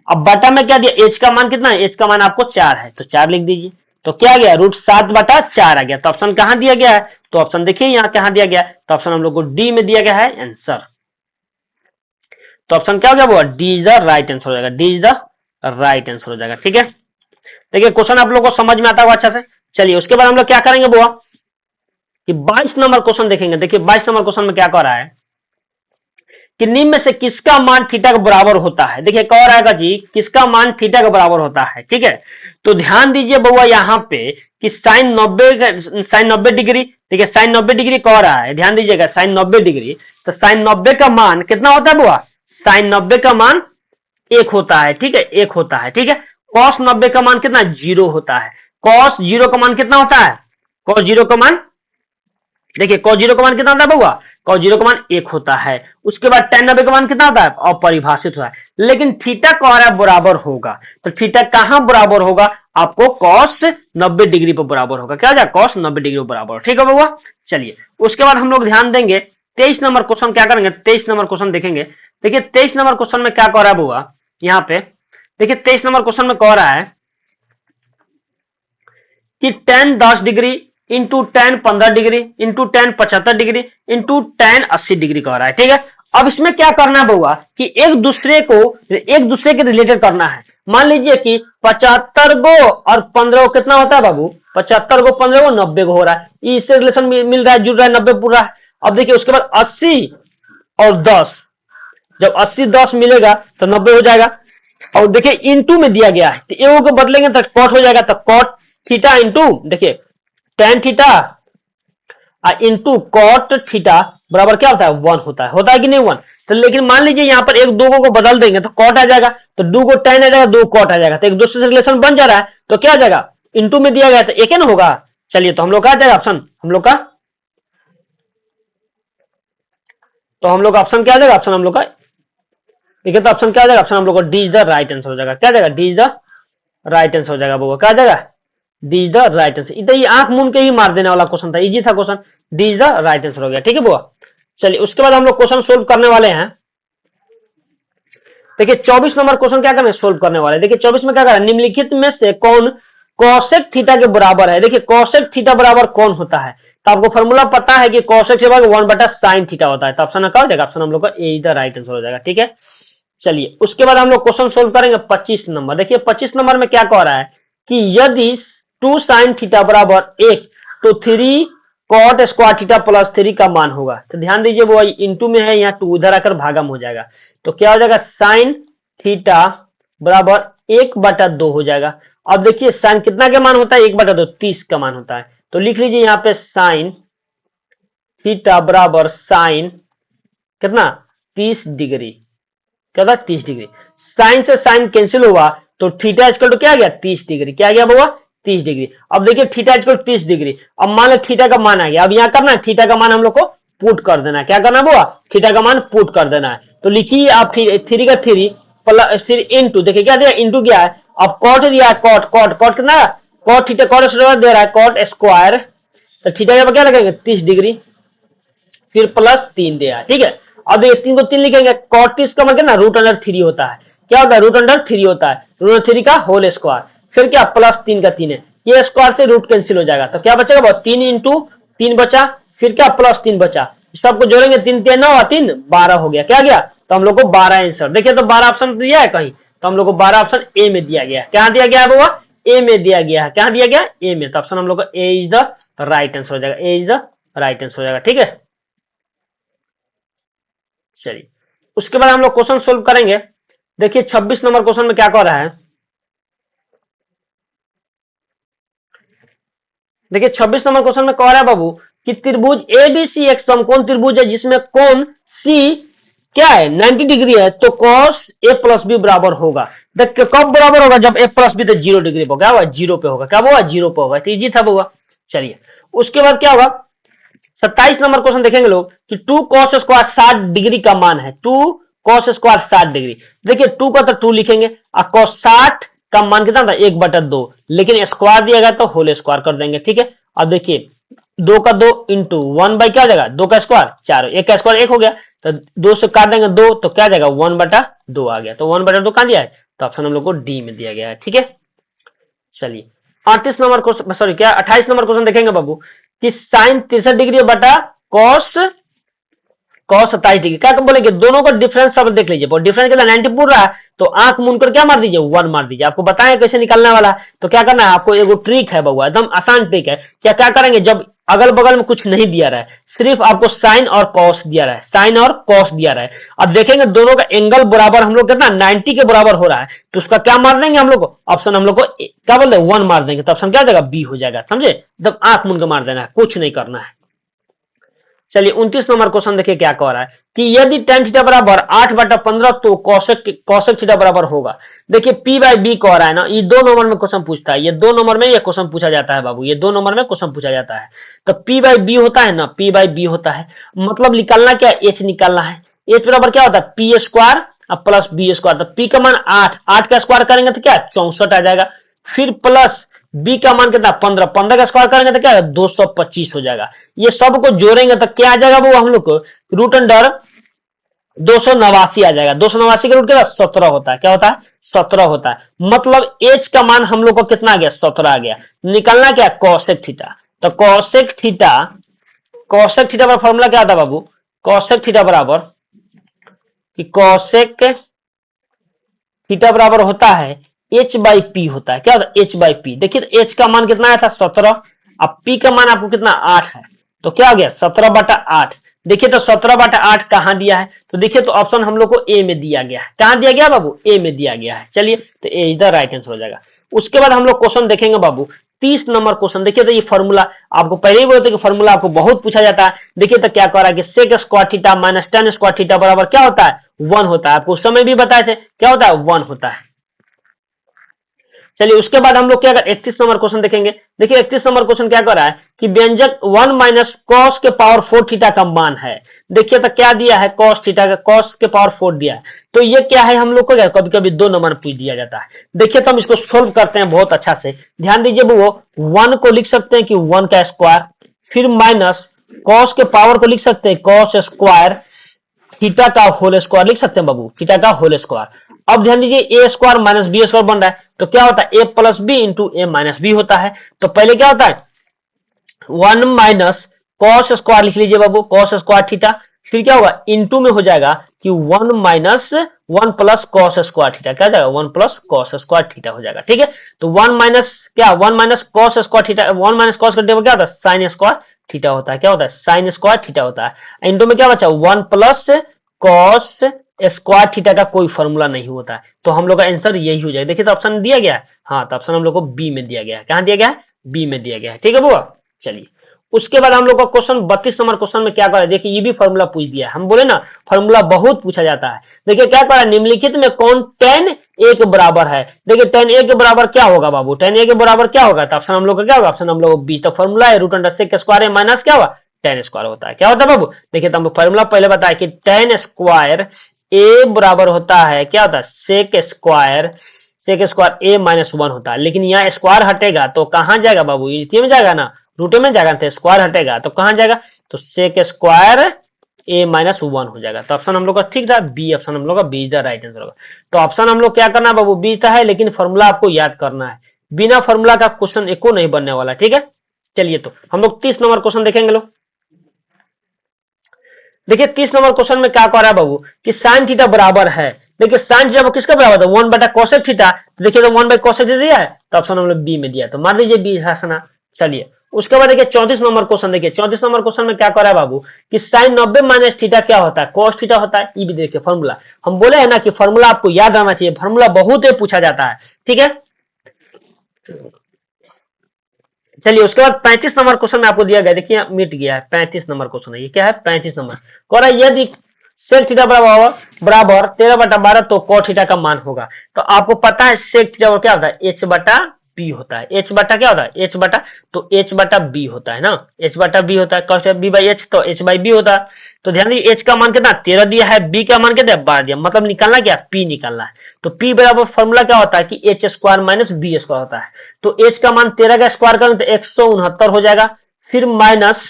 अब बटा में क्या दिया h का मान कितना है, h का मान आपको 4 है तो 4 लिख दीजिए, तो क्या गया √7/4 आ गया। तो ऑप्शन कहां दिया गया है, तो ऑप्शन देखिए यहां कहां दिया गया है, तो ऑप्शन हम लोग को डी में दिया गया है आंसर। तो ऑप्शन क्या हो गया वो D is the right answer हो जाएगा, D is the right answer हो जाएगा, ठीक है। देखिए क्वेश्चन आप लोग को समझ में आता होगा अच्छा से। चलिए उसके बाद हम लोग क्या करेंगे बुआ कि 22 नंबर क्वेश्चन देखेंगे। देखिए 22 नंबर क्वेश्चन में क्या कह रहा है कि निम्न में से किसका मान थीटा के बराबर होता है। देखिए कह रहा है जी किसका मान थीटा के बराबर होता है, ठीक है। तो ध्यान दीजिए बउआ यहाँ पे कि साइन 90 डिग्री, देखिए साइन 90 डिग्री कह रहा है, ध्यान दीजिएगा साइन 90 डिग्री, तो साइन 90 का मान कितना होता है बुआ, साइन 90 का मान 1 होता है, ठीक है 1 होता है, ठीक है। कॉस 90 का मान कितना 0 होता है, कॉस 0 का मान कितना होता है, कॉस 0 का मान देखिए cos 0 का मान कितना होता है बउआ, cos 0 का मान 1 होता है। उसके बाद tan 90 का मान कितना होता है, अपरिभाषित होता है। लेकिन थीटा कह रहा है बराबर होगा, तो थीटा कहां बराबर होगा, आपको cos 90 डिग्री पर बराबर होगा, क्या जाए cos 90 डिग्री पर बराबर, ठीक है बउआ। चलिए उसके बाद हम लोग ध्यान देंगे 23 नंबर क्वेश्चन क्या करेंगे, 23 नंबर क्वेश्चन देखेंगे। देखिए 23 नंबर क्वेश्चन में क्या कह रहा है बउआ, यहाँ पे देखिए 23 नंबर क्वेश्चन में कह रहा है कि tan 10 degree into tan 15 degree into tan 75 degree into tan 80 degree कह रहा है, ठीक है। अब इसमें क्या करना है बउआ कि एक दूसरे के रिलेटेड करना है। मान लीजिए कि 75 गो और 15 कितना होता है बाबू, 75 गो 15 गो 90 गो हो रहा है, इससे रिलेशन मिल रहा है, जुड़ रहा है, 90 पूरा है। अब देखिए उसके बाद 80 और 10, जब 80 10 मिलेगा तो 90 हो जाएगा। और देखिए इंटू में दिया गया है, तो ए को बदलेंगे तो कॉट हो जाएगा, तो कॉट थीटा इंटू देखिए tan theta into cot theta बराबर क्या होता है 1 होता है कि नहीं 1। तो लेकिन मान लीजिए यहाँ पर एक दो को बदल देंगे तो कॉट आ जाएगा, तो 2 को tan आ जाएगा, 2 कॉट आ जाएगा, तो एक दूसरे से रिलेशन बन जा रहा है, तो क्या आ जाएगा इंटू में दिया गया तो एक ना होगा। चलिए तो हम लोग का आ जाएगा ऑप्शन, हम लोग का ऑप्शन क्या आ जाएगा, ऑप्शन हम लोग का देखिए तो ऑप्शन क्या आ जाएगा, ऑप्शन हम लोग का D is the right answer हो जाएगा, क्या जाएगा D is the right answer हो जाएगा वो क्या आ जाएगा D is the right answer. इधर ये आंख मूंद के ही मार देने वाला क्वेश्चन था, इजी था question, D is the right answer हो गया, ठीक है बुआ। चलिए उसके बाद हम लोग क्वेश्चन सोल्व करने वाले हैं। देखिए 24 नंबर क्वेश्चन क्या करने सोल्व करने वाले, देखिए 24 में क्या करना, निम्नलिखित में से कौन कॉसेक थीटा के बराबर है। देखिए कॉसेक थीटा बराबर कौन होता है, तो आपको फॉर्मूला पता है कि कॉसेक से बराबर 1/sin थीटा होता है, तो ऑप्शन क्या हो जाएगा, ऑप्शन हम लोग का ए इज द राइट आंसर हो जाएगा, ठीक है। चलिए उसके बाद हम लोग क्वेश्चन सोल्व करेंगे 25 नंबर। देखिए 25 नंबर में क्या कह रहा है कि यदि 2 sin थीटा बराबर 1 तो 3 cot स्क्वायर थीटा प्लस 3 का मान होगा। तो ध्यान दीजिए वो इंटू में है, यहाँ 2 उधर आकर भागम हो जाएगा, तो क्या हो जाएगा sin थीटा बराबर 1/2 हो जाएगा। अब देखिए साइन कितना का मान होता है, 1/2, 30 का मान होता है। तो लिख लीजिए यहाँ पे साइन थीटा बराबर साइन कितना 30 डिग्री, क्या था 30 डिग्री। साइन से साइन कैंसिल हुआ तो थीटा इक्वल टू क्या आ गया 30 डिग्री, क्या आ गया बाबा 30 डिग्री। अब देखिए थीटा इक्वल टू 30 डिग्री, अब मान लो थीटा का मान आ गया। अब यहाँ करना है थीटा का मान हम लोग को पुट कर देना है, क्या करना है बाबा थीटा का मान पुट कर देना है। तो लिखिए आप थ्री का थ्री प्लस फिर इंटू, देखिए क्या दिया इंटू क्या है, अब कॉट दिया है, कॉट कॉट कॉट कितना कॉट थीटा कॉट दे रहा है कॉट स्क्वायर, तो थीटा का क्या लगेगा 30 डिग्री फिर प्लस 3 दिया है, ठीक है। अब ये 3 को 3 लिखेंगे, कॉट 30 का मतलब ना √3 होता है, क्या होता है √3 होता है, √3 का होल स्क्वायर, फिर क्या प्लस 3 का 3 है, ये स्क्वायर से रूट कैंसिल हो जाएगा, तो क्या बचेगा बहुत 3 इंटू 3 बचा, फिर क्या प्लस 3 बचा, सबको जोड़ेंगे 3 3 9 3 12 हो गया, क्या गया तो हम लोग को 12 आंसर। देखिए तो 12 ऑप्शन दिया है कहीं, तो हम लोग को 12 ऑप्शन ए में दिया गया है, क्या दिया गया है बाबा ए में दिया गया है, क्या दिया गया ए में, तो ऑप्शन हम लोग को ए इज द राइट आंसर हो जाएगा, ए इज द राइट आंसर हो जाएगा, ठीक है। चलिए उसके बाद हम लोग क्वेश्चन सोल्व करेंगे। देखिए 26 नंबर क्वेश्चन में क्या कह रहा है, देखिए 26 नंबर क्वेश्चन में कह रहा है बाबू कि त्रिभुज एबीसी एक समकोण त्रिभुज है जिसमें कोण सी क्या है 90 डिग्री है, तो कॉस ए प्लस बी बराबर होगा। देखिए कब बराबर होगा, जब ए प्लस बी तो 0 डिग्री पर, क्या होगा 0 पे होगा, क्या होगा 0 पे होगा, तो इजी था बाबा। चलिए उसके बाद क्या होगा 27 नंबर क्वेश्चन देखेंगे लोग कि 2 cos स्क्वायर 60 डिग्री का मान है, 2 cos स्क्वायर 60 डिग्री। देखिए 2 का तो 2 लिखेंगे और cos 60 का मान कितना था 1/2, लेकिन स्क्वायर दिया गया तो होल स्क्वायर कर देंगे, ठीक है। अब देखिए 2 का 2 इंटू 1 बाई क्या जाएगा 2 का स्क्वायर 4, 1 का स्क्वायर 1 हो गया, तो 2 से काट देंगे 2 तो क्या जाएगा 1/2 आ गया, तो 1/2 कहां दिया है, तो ऑप्शन हम लोग को डी में दिया गया है, ठीक है। चलिए 38 नंबर क्वेश्चन सॉरी क्या 28 नंबर क्वेश्चन देखेंगे बाबू कि साइन 63 डिग्री बटा कॉस कॉस 27 डिग्री, क्या बोलेंगे दोनों का डिफरेंस सब देख लीजिए, डिफरेंस कितना 90 पूर रहा है, तो आंख मूंद कर क्या मार दीजिए 1 मार दीजिए। आपको बताएं कैसे निकलने वाला, तो क्या करना है आपको, एगो ट्रिक है बउआ एकदम आसान ट्रिक है। क्या क्या करेंगे, जब अगल बगल में कुछ नहीं दिया रहा है, सिर्फ आपको साइन और कॉस दिया रहा है, साइन और कॉस दिया रहा है, अब देखेंगे दोनों का एंगल बराबर हम लोग कितना 90 के बराबर हो रहा है, तो उसका क्या मार देंगे हम लोग को, ऑप्शन हम लोग को क्या बोलते हैं 1 मार देंगे, तो ऑप्शन क्या हो जाएगा बी हो जाएगा, समझे एकदम आंख मूंद के मार देना है, कुछ नहीं करना है। चलिए 29 नंबर क्वेश्चन देखिए क्या कह रहा है कि यदि tan थीटा बराबर 8/15 तो कौशक थीटा बराबर होगा। देखिए p बाई बी कह रहा है ना, ये 2 नंबर में क्वेश्चन पूछता है, ये 2 नंबर में ये क्वेश्चन पूछा जाता है बाबू, ये 2 नंबर में क्वेश्चन पूछा जाता है। तो p बाई बी होता है ना, p बाई बी होता है, मतलब निकालना क्या h निकालना है, h बराबर क्या होता है P square plus B square, तो p का मान 8, 8 का स्क्वायर करेंगे तो क्या 64 आ जाएगा, फिर प्लस बी का मान कितना 15, 15 का स्क्वायर करेंगे तो क्या 225 हो जाएगा, ये सबको जोड़ेंगे तो क्या आ जाएगा वो हम लोग को √289 आ जाएगा, 289 का रूट क्या 17 होता है, क्या होता है 17 होता है, मतलब एच का मान हम लोग को कितना आ गया 17 आ गया। निकलना क्या कौशिक थीटा, तो कौशिक थीटा का फॉर्मूला क्या था बाबू, कौशिक थीटा बराबर कि कौशिक थीटा बराबर होता है एच बाई पी होता है, क्या होता है एच बाई पी। देखिए एच का मान कितना आया था 17, अब पी का मान आपको कितना 8 है, तो क्या हो गया 17/8। देखिए तो 17/8 कहां दिया है, तो देखिए तो ऑप्शन हम लोग को ए में दिया गया है, कहां दिया गया बाबू ए में दिया गया है। चलिए तो ए इज द राइट आंसर हो जाएगा। उसके बाद हम लोग क्वेश्चन देखेंगे बाबू 30 नंबर क्वेश्चन। देखिए तो ये फॉर्मूला आपको पहले ही बोलते कि फॉर्मूला आपको बहुत पूछा जाता है। देखिए तो क्या कह रहा है कि sec square theta minus tan square theta बराबर क्या होता है 1 होता है, आपको उस समय भी बताए थे क्या होता है 1 होता है। चलिए उसके बाद हम लोग क्या 31 नंबर क्वेश्चन देखेंगे। देखिए 31 नंबर क्वेश्चन क्या कर रहा है कि व्यंजक 1 माइनस कॉस के पावर 4 थीटा का मान है। देखिए तो क्या दिया है कॉस थीटा का, कॉस के पावर 4 दिया है, तो ये क्या है हम लोग को कभी कभी 2 नंबर पूछ दिया जाता है। देखिए तो हम इसको सोल्व करते हैं बहुत अच्छा से, ध्यान दीजिए वो 1 को लिख सकते हैं कि 1 का स्क्वायर, फिर माइनस कॉस के पावर को लिख सकते हैं कॉस स्क्वायर थीटा का होल स्क्वायर लिख सकते हैं बाबू, थीटा का होल स्क्वायर। अब ध्यान दीजिए ए स्क्वायर माइनस बी स्क्वायर बन रहा है, तो क्या होता है ए प्लस बी इंटू ए माइनस बी होता है। तो पहले क्या होता है 1 माइनस कॉस स्क्वायर लिख लीजिए बाबू, कॉस स्क्वायर थीटा, फिर क्या होगा इंटू में हो जाएगा कि 1 minus 1 plus cos square theta, क्या जाएगा 1 प्लस कॉस स्क्वायर थीटा हो जाएगा, ठीक है। तो 1 माइनस क्या 1 minus cos square theta, 1 minus cos का क्या होता है साइन स्क्वायर थीटा होता है, क्या होता है साइन स्क्वायर थीटा होता है। इंटू में क्या बचा 1 प्लस कॉस स्क्वायर थीटा का कोई फॉर्मूला नहीं होता है, तो हम लोग का आंसर यही हो जाएगा। देखिए तो ऑप्शन दिया गया है, हाँ तो ऑप्शन हम लोग को बी में दिया गया है। कहां दिया गया है? बी में दिया गया है। ठीक है बुआ, चलिए उसके बाद हम लोग का क्वेश्चन 32 नंबर क्वेश्चन में क्या करा, देखिए ये भी फॉर्मूला पूछ दिया है। हम बोले ना फॉर्मूला बहुत पूछा जाता है। देखिए क्या करा, निम्नलिखित में कौन tan a के बराबर है। देखिए tan a के बराबर क्या होगा बाबू, tan a के बराबर क्या होगा, तो ऑप्शन हम लोग का क्या होगा, ऑप्शन हम लोग बी। तो फॉर्मूला है root under sec square minus क्या हुआ, tan स्क्वायर होता है। क्या होता है बाबू, देखिए तो हम फॉर्मूला पहले बताया कि tan स्क्वायर a बराबर होता है, क्या होता है, सेक स्क्वायर a माइनस 1 होता है। लेकिन यहाँ स्क्वायर हटेगा तो कहां जाएगा बाबू, इसी में जाएगा ना, रूटे में जाएगा, तो स्क्वायर हटेगा तो कहां जाएगा, तो सेक स्क्वायर a माइनस 1 हो जाएगा। तो ऑप्शन हम लोग का ठीक था, बी ऑप्शन हम लोग का B is the right answer होगा। तो ऑप्शन हम लोग क्या करना है बाबू, बी है, लेकिन फॉर्मूला आपको याद करना है। बिना फॉर्मूला का क्वेश्चन एको नहीं बनने वाला। ठीक है, चलिए तो हम लोग 30 नंबर क्वेश्चन देखेंगे लोग। देखिए 30 नंबर क्वेश्चन में क्या कह रहा है बाबू कि साइन थीटा बराबर है। देखिए साइन थीटा किसका बराबर था, 1 बटा कोसेक थीटा। देखिए तो 1 बाई कोसेक थीटा दिया है, तो ऑप्शन हम लोग बी में दिया, तो मान लीजिए बी है। चलिए उसके बाद देखिए 34 नंबर क्वेश्चन। देखिए 34 नंबर क्वेश्चन में क्या कर रहा है बाबू कि साइन 90 माइनस थीटा क्या होता है, कोस थीटा होता है। ये भी देखिए फॉर्मूला, हम बोले है ना कि फॉर्मूला आपको याद रहना चाहिए, फॉर्मूला बहुत पूछा जाता है। ठीक है, चलिए उसके बाद 35 नंबर क्वेश्चन में आपको दिया गया, देखिए मिट गया है। 35 नंबर क्वेश्चन है, ये क्या है, 35 नंबर कह रहा है यदि सेक थीटा बराबर 13/12 तो कॉट थीटा का मान होगा। तो आपको पता है सेक थीटा क्या होता है, एच बटा बी होता है। एच बटा क्या होता है, एच बटा, तो एच बटा बी होता है ना, एच बटा बी होता है, कॉस बी बाई एच, तो एच बाई बी होता है। तो ध्यान दीजिए एच का मान कितना 13 दिया है, बी का मान कितना 12 दिया, मतलब निकालना क्या, पी निकालना है। तो पी बराबर फॉर्मूला क्या होता है कि H square minus B square होता है। तो एच का मान 13 का स्क्वायर करें तो 169 हो जाएगा, फिर माइनस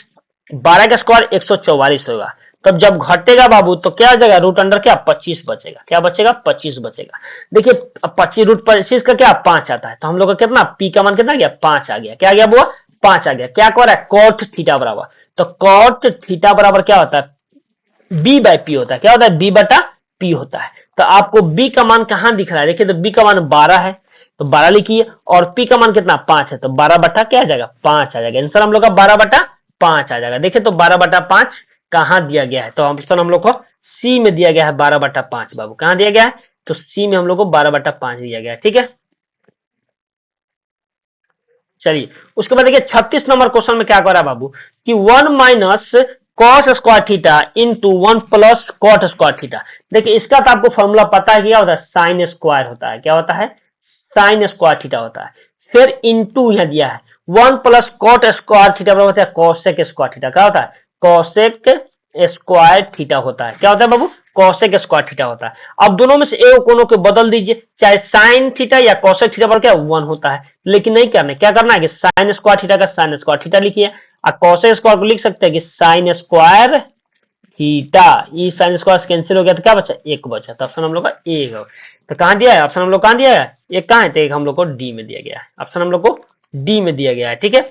12 का स्क्वायर 144 होगा। तब जब घटेगा बाबू तो क्या हो जाएगा, रूट अंडर क्या 25 बचेगा। क्या बचेगा, 25 बचेगा। देखिए 25 रूट 25 का क्या 5 आता है, तो हम लोग का कितना, पी का मान कितना गया 5 आ गया। क्या आ गया बुआ, 5 आ गया। क्या कह रहा है, कॉट थीटा बराबर, तो कॉट थीटा बराबर क्या होता है, बी बाई पी होता है। क्या होता है, बी बटा पी होता है। तो आपको बी का मान कहां दिख रहा है, देखिए तो बी का मान 12 है, तो 12 लिखिए, और पी का मान कितना 5 है, तो 12 बटा क्या आ जाएगा 5 आ जाएगा। आंसर हम लोग का 12 बटा 5 आ जाएगा। देखिए तो 12 बटा 5 कहां दिया गया है, तो ऑप्शन हम लोग को सी में दिया गया है 12 बटा 5 बाबू। कहां दिया गया है, तो सी में हम लोग को 12 बटा 5 दिया गया है। ठीक है, चलिए उसके बाद देखिए 36 नंबर क्वेश्चन में क्या कर रहा है बाबू कि 1 minus cos square theta into 1 plus cot square theta. देखिए इसका तो आपको फॉर्मूला पता है, क्या होता है, साइन स्क्वायर होता है। क्या होता है, साइन स्क्वायर थीटा होता है। फिर इंटू यहां दिया है 1 प्लस कॉट स्क्वायर थीटा बराबर होता है कॉसेक स्क्वायर थीटा। क्या होता है, कॉसेक स्क्वायर थीटा होता है। क्या होता है बाबू, कॉसेक स्क्वायर थीटा होता है। अब दोनों में से एक कोनों को बदल दीजिए, चाहे साइन थीटा या कॉसेक थीटा पर क्या 1 होता है, लेकिन नहीं करना, क्या करना है कि साइन स्क्वायर थीटा का साइन स्क्वायर थीटा लिखिए, और कॉसेक स्क्वायर को लिख सकते हैं कि साइन स्क्वायर थीटा। ये साइन स्क्वायर कैंसिल हो गया तो क्या बचा, एक बचा। तो ऑप्शन हम लोग का ए है। तो कहां दिया है, ऑप्शन हम लोग कहां दिया है, एक कहां है, तो एक हम लोग को डी में दिया गया है। ऑप्शन हम लोग को डी में दिया गया है। ठीक है,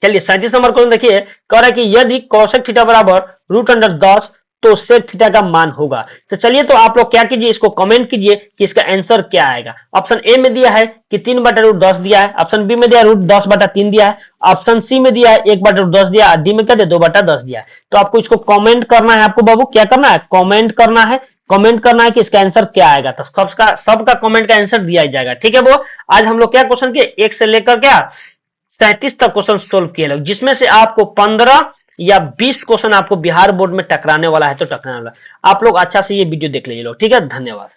चलिए 37 नंबर क्वेश्चन देखिए, कह रहा है कि यदि कौशिक थीटा बराबर रूट अंडर 10 तो सेक थीटा का मान होगा। तो चलिए तो आप लोग क्या कीजिए, इसको कमेंट कीजिए कि इसका आंसर क्या आएगा। ऑप्शन ए में दिया है कि 3 बटा रूट 10 दिया है, ऑप्शन बी में दिया रूट 10 बटा 3 दिया है, ऑप्शन सी में दिया है 1 बटा रूट 10 दिया है, डी में क्या दिया 2 बटा 10 दिया है। तो आपको इसको कमेंट करना है, आपको बाबू क्या करना है, कमेंट करना है, कमेंट करना है कि इसका आंसर क्या आएगा। तो सबका कमेंट का आंसर दिया जाएगा। ठीक है वो, आज हम लोग क्या क्वेश्चन किए, 1 से लेकर क्या 37 तक क्वेश्चन सोल्व किए लोग, जिसमें से आपको 15 या 20 क्वेश्चन आपको बिहार बोर्ड में टकराने वाला है, तो टकराने वाला। आप लोग अच्छा से ये वीडियो देख लीजिए लोग। ठीक है, धन्यवाद।